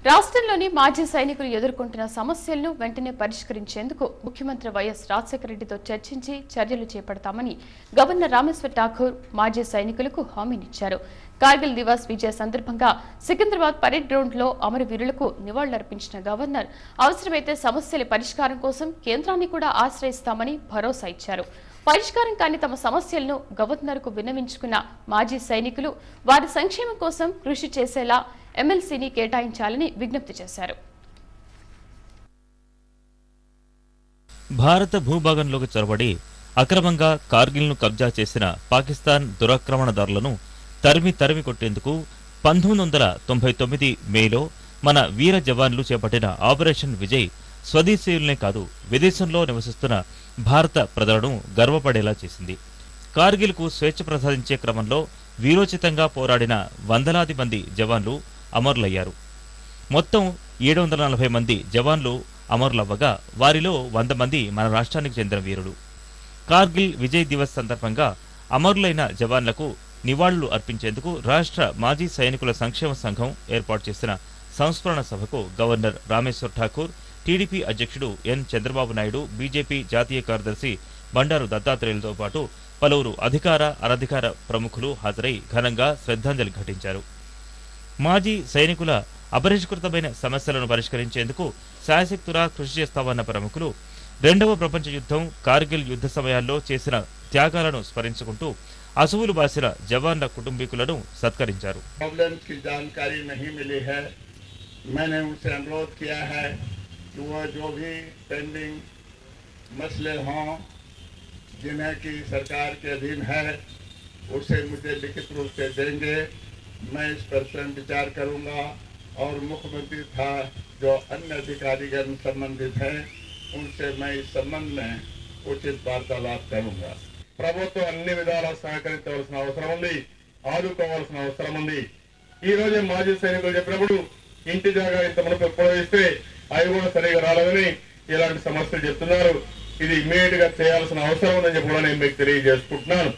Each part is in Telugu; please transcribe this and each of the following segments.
రాష్ట్రంలోని మాజీ సైనికులు ఎదుర్కొంటున్న సమస్యలను వెంటనే పరిష్కరించేందుకు ముఖ్యమంత్రి వైఎస్ రాజశేఖర రెడ్డితో చర్చించి చర్యలు చేపడతామని గవర్నర్ రామేశ్వర్ ఠాకూర్ మాజీ సైనికులకు హామీనిచ్చారు. కార్గిల్ దివాస్ విజయ సందర్భంగా సికింద్రాబాద్ పరేడ్ గ్రౌండ్ లో అమరవీరులకు నివాళులర్పించిన గవర్నర్ అవసరమైతే సమస్యల పరిష్కారం కోసం కేంద్రాన్ని కూడా ఆశ్రయిస్తామని భరోసా ఇచ్చారు. పరిష్కారం కాని తమ సమస్యలను గవర్నర్ కు విన్నవించుకున్న మాజీ సైనికులు వారి సంక్షేమం కోసం కృషి చేసేలా ఎమ్మెల్సీని కేటాయించాలని విజ్ఞప్తి చేశారు. భారత భూభాగంలోకి చొరబడి అక్రమంగా కార్గిల్ను కబ్జా చేసిన పాకిస్తాన్ దురాక్రమణదారులను తరిమి కొట్టేందుకు 1999 మేలో మన వీర జవాన్లు చేపట్టిన ఆపరేషన్ విజయ్ స్వదేశీయులనే కాదు విదేశంలో నివసిస్తున్న భారత ప్రజలను గర్వపడేలా చేసింది. కార్గిల్కు స్వేచ్ఛ ప్రసాదించే క్రమంలో వీరోచితంగా పోరాడిన వందలాది మంది జవాన్లు అమరులయ్యారు. మొత్తం 740 మంది జవాన్లు అమరులవ్వగా వారిలో 100 మంది మన రాష్ట్రానికి చెందిన వీరులు. కార్గిల్ విజయ్ దివస్ సందర్భంగా అమరులైన జవాన్లకు నివాళులు అర్పించేందుకు రాష్ట్ర మాజీ సైనికుల సంక్షేమ సంఘం ఏర్పాటు చేసిన సంస్మరణ సభకు గవర్నర్ రామేశ్వర్ ఠాకూర్, టీడీపీ అధ్యక్షుడు ఎన్ చంద్రబాబు నాయుడు, బీజేపీ జాతీయ కార్యదర్శి బండారు దత్తాత్రేయులతో పాటు పలువురు అధికార అనధికార ప్రముఖులు హాజరై ఘనంగా శ్రద్ధాంజలి ఘటించారు. మాజీ సైనికుల అపరిష్కృతమైన సమస్యలను పరిష్కరించేందుకు శాయశక్తులా కృషి చేస్తామన్న ప్రముఖులు రెండవ ప్రపంచ యుద్ధం, కార్గిల్ యుద్ధ సమయాల్లో చేసిన త్యాగాలను స్మరించుకుంటూ అసువులు బాసిన జవాన్ల కుటుంబీకులను సత్కరించారు. जिन्हें की सरकार के अधीन है उसे मुझे लिखित रूप से देंगे। मैं इस पर स्वयं विचार करूंगा और मुख्यमंत्री था जो अन्य अधिकारीगण संबंधित हैं उनसे मैं इस संबंध में उचित वार्तालाप करूंगा. ప్రభుత్వం అన్ని విధాల సహకరించవలసిన అవసరం ఉంది, ఆదుకోవాల్సిన అవసరం ఉంది. ఈ రోజే మాజీ సైనికులు చెప్పినప్పుడు ఇంటి జాగా ఇంత మనకు ఉపయోగిస్తే అవి కూడా సరిగా రాలేదని ఇలాంటి సమస్యలు చెప్తున్నారు. ఇది ఇమ్మీడియట్ గా చేయాల్సిన అవసరం ఉందని చెప్పి కూడా నేను మీకు తెలియజేసుకుంటున్నాను.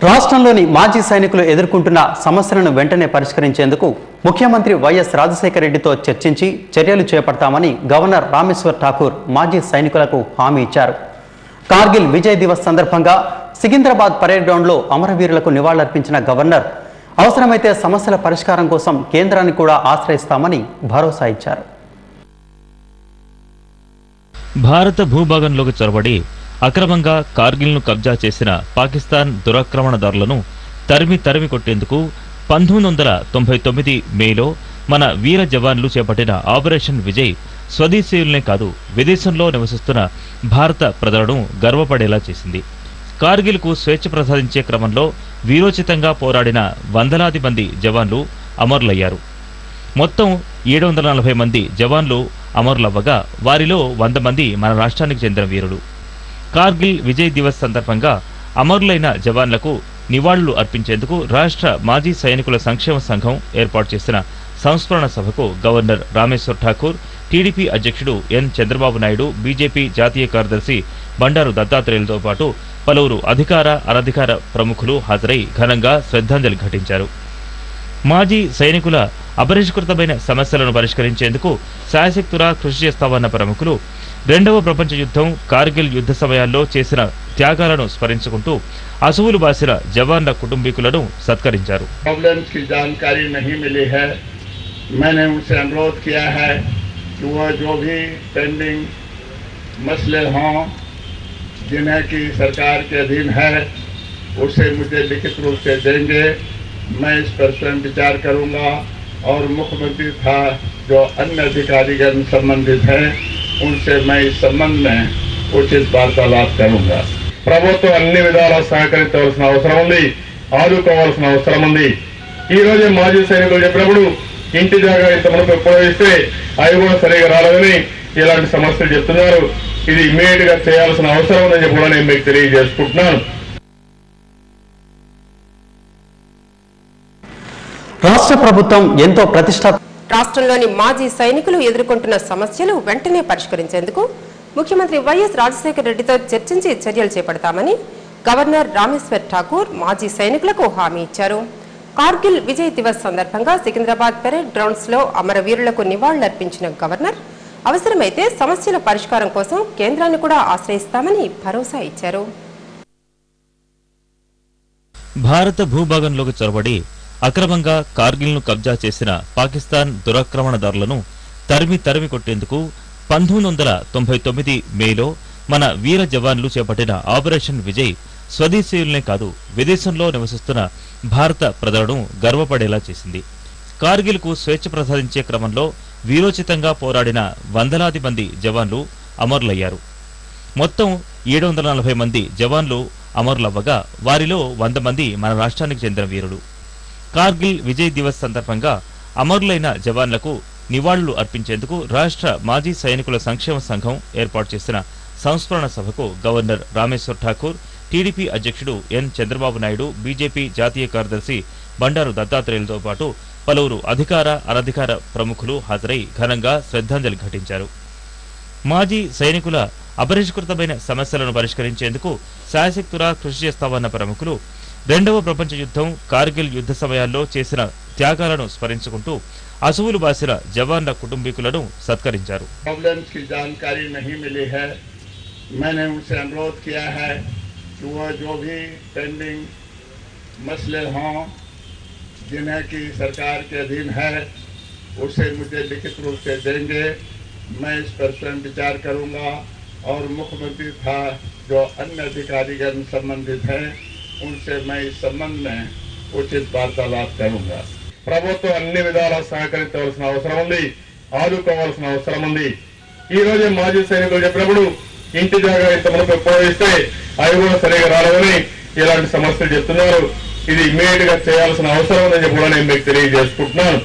రాష్ట్రంలోని మాజీ సైనికులు ఎదుర్కొంటున్న సమస్యలను వెంటనే పరిష్కరించేందుకు ముఖ్యమంత్రి వైఎస్ రాజశేఖర రెడ్డితో చర్చించి చర్యలు చేపడతామని గవర్నర్ రామేశ్వర్ ఠాకూర్ మాజీ సైనికులకు హామీ ఇచ్చారు. కార్గిల్ విజయ్ దివస్ సందర్భంగా సికింద్రాబాద్ పరేడ్ గ్రౌండ్లో అమరవీరులకు నివాళులర్పించిన గవర్నర్ అవసరమైతే సమస్యల పరిష్కారం కోసం కేంద్రాన్ని కూడా ఆశ్రయిస్తామని భరోసా ఇచ్చారు. భారత భూభాగంలోకి చొరబడి అక్రమంగా కార్గిల్ను కబ్జా చేసిన పాకిస్తాన్ దురాక్రమణదారులను తరిమి కొట్టేందుకు 1999 మేలో మన వీర జవాన్లు చేపట్టిన ఆపరేషన్ విజయ్ స్వదేశీయులనే కాదు విదేశంలో నివసిస్తున్న భారత ప్రజలను గర్వపడేలా చేసింది. కార్గిల్కు స్వేచ్ఛ ప్రసాదించే క్రమంలో వీరోచితంగా పోరాడిన వందలాది మంది జవాన్లు అమరులయ్యారు. మొత్తం 740 మంది జవాన్లు అమరులవ్వగా వారిలో 100 మంది మన రాష్ట్రానికి చెందిన వీరులు. కార్గిల్ విజయ్ దివస్ సందర్భంగా అమరులైన జవాన్లకు నివాళులు అర్పించేందుకు రాష్ట్ర మాజీ సైనికుల సంక్షేమ సంఘం ఏర్పాటు చేసిన సంస్మరణ సభకు గవర్నర్ రామేశ్వర్ ఠాకూర్, టీడీపీ అధ్యక్షుడు ఎన్ చంద్రబాబు నాయుడు, బీజేపీ జాతీయ కార్యదర్శి బండారు దత్తాత్రేయులతో పాటు పలువురు అధికార అనధికార ప్రముఖులు హాజరై ఘనంగా శ్రద్ధాంజలి ఘటించారు. మాజీ సైనికుల అపరిష్కృతమైన సమస్యలను పరిష్కరించేందుకు శాయశక్తులా కృషి చేస్తామన్న ప్రముఖులు రెండవ ప్రపంచ యుద్ధం, కార్గిల్ యుద్ధ సమయాల్లో చేసిన త్యాగాలను స్మరించుకుంటూ అసువులు బాసిన జవాన్ల కుటుంబీకులను సత్కరించారు. प्रॉब्लम्स की जानकारी नहीं मिली है, मैंने उनसे अनुरोध किया है कि वह जो भी पेंडिंग मसले हों जिन्हें की सरकार के अधीन है उसे मुझे लिखित रूप से देंगे. मैं इस पर स्वयं विचार करूंगा और मुख्यमंत्री था जो अन्य अधिकारीगण संबंधित हैं उनसे मैं इस संबंध में उचित वार्तालाप करूंगा. ప్రభుత్వం అన్ని విధాల సహకరించవలసిన అవసరం ఉంది, ఆదుకోవాల్సిన అవసరం ఉంది. ఈ రోజే మాజీ సైనికులు చెప్పినప్పుడు ఇంటి జాగా ఇంత మనకు ఉపయోగిస్తే అవి కూడా సరిగా రాలేదని ఇలాంటి సమస్యలు చెప్తున్నారు. ఇది ఇమ్మీడియట్ గా చేయాల్సిన అవసరం ఉందని చెప్పి కూడా నేను మీకు తెలియజేసుకుంటున్నాను. రాష్ట్ర ప్రభుత్వం ఎంతో రాష్ట్రంలోని మాజీ సైనికులు ఎదుర్కొంటున్న సమస్యలు వెంటనే పరిష్కరించేందుకు ముఖ్యమంత్రి వైఎస్ రాజశేఖర రెడ్డితో చర్చించి చర్యలు చేపడతామని గవర్నర్ రామేశ్వర్ ఠాకూర్ మాజీ సైనికులకు హామీ ఇచ్చారు. కార్గిల్ విజయ్ దివస్ సందర్భంగా సికింద్రాబాద్ పెరేడ్ గ్రౌండ్స్ లో అమరవీరులకు నివాళులర్పించిన గవర్నర్ అవసరమైతే సమస్యల పరిష్కారం కోసం కేంద్రాన్ని కూడా ఆశ్రయిస్తామని భరోసా ఇచ్చారు. భారత భూభాగంలోకి చొరబడి అక్రమంగా కార్గిల్ను కబ్జా చేసిన పాకిస్తాన్ దురాక్రమణదారులను తరిమి కొట్టేందుకు 1999 మేలో మన వీర జవాన్లు చేపట్టిన ఆపరేషన్ విజయ్ స్వదేశీయులనే కాదు విదేశంలో నివసిస్తున్న భారత ప్రజలను గర్వపడేలా చేసింది. కార్గిల్కు స్వేచ్ఛ ప్రసాదించే క్రమంలో వీరోచితంగా పోరాడిన వందలాది మంది జవాన్లు అమరులయ్యారు. మొత్తం 740 మంది జవాన్లు అమరులవ్వగా వారిలో 100 మంది మన రాష్ట్రానికి చెందిన వీరులు. కార్గిల్ విజయ్ దివస్ సందర్భంగా అమరులైన జవాన్లకు నివాళులు అర్పించేందుకు రాష్ట్ర మాజీ సైనికుల సంక్షేమ సంఘం ఏర్పాటు చేసిన సంస్మరణ సభకు గవర్నర్ రామేశ్వర్ ఠాకూర్, టీడీపీ అధ్యక్షుడు ఎన్ చంద్రబాబు నాయుడు, బీజేపీ జాతీయ కార్యదర్శి బండారు దత్తాత్రేయులతో పాటు పలువురు అధికార అనధికార ప్రముఖులు హాజరై ఘనంగా శ్రద్ధాంజలి ఘటించారు. మాజీ సైనికుల అపరిష్కృతమైన సమస్యలను పరిష్కరించేందుకు శాయశక్తులా కృషి చేస్తామన్న ప్రముఖులు రెండవ ప్రపంచ యుద్ధం, కార్గిల్ యుద్ధ సమయాల్లో చేసిన త్యాగాలను స్మరించుకుంటూ అసువులు బాసిన జవాన్ల కుటుంబీకులను సత్కరించారు. प्रॉब्लम्स की जानकारी नहीं मिली है, मैंने उनसे अनुरोध किया है कि वो जो भी पेंडिंग मसले हों जिन्हें की सरकार के अधीन है उसे मुझे लिखित रूप से देंगे। मैं इस पर स्वयं विचार करूंगा और मुख्यमंत्री था जो अन्य अधिकारीगण संबंधित हैं उनसे मैं इस संबंध में उचित वार्तालाप करूंगा. ప్రభుత్వం అన్ని విధాలా సహకరించవలసిన అవసరం ఉంది, ఆదుకోవాల్సిన అవసరం ఉంది. ఈ రోజే మాజీ సైనికులు చెప్పినప్పుడు ఇంటి జాగా ఇంత మనకు ఉపయోగిస్తే అవి కూడా సరిగా రాలేదని ఇలాంటి సమస్యలు చెప్తున్నారు. ఇది ఇమ్మీడియట్ గా చేయాల్సిన అవసరం ఉందని చెప్పి కూడా నేను మీకు తెలియజేసుకుంటున్నాను.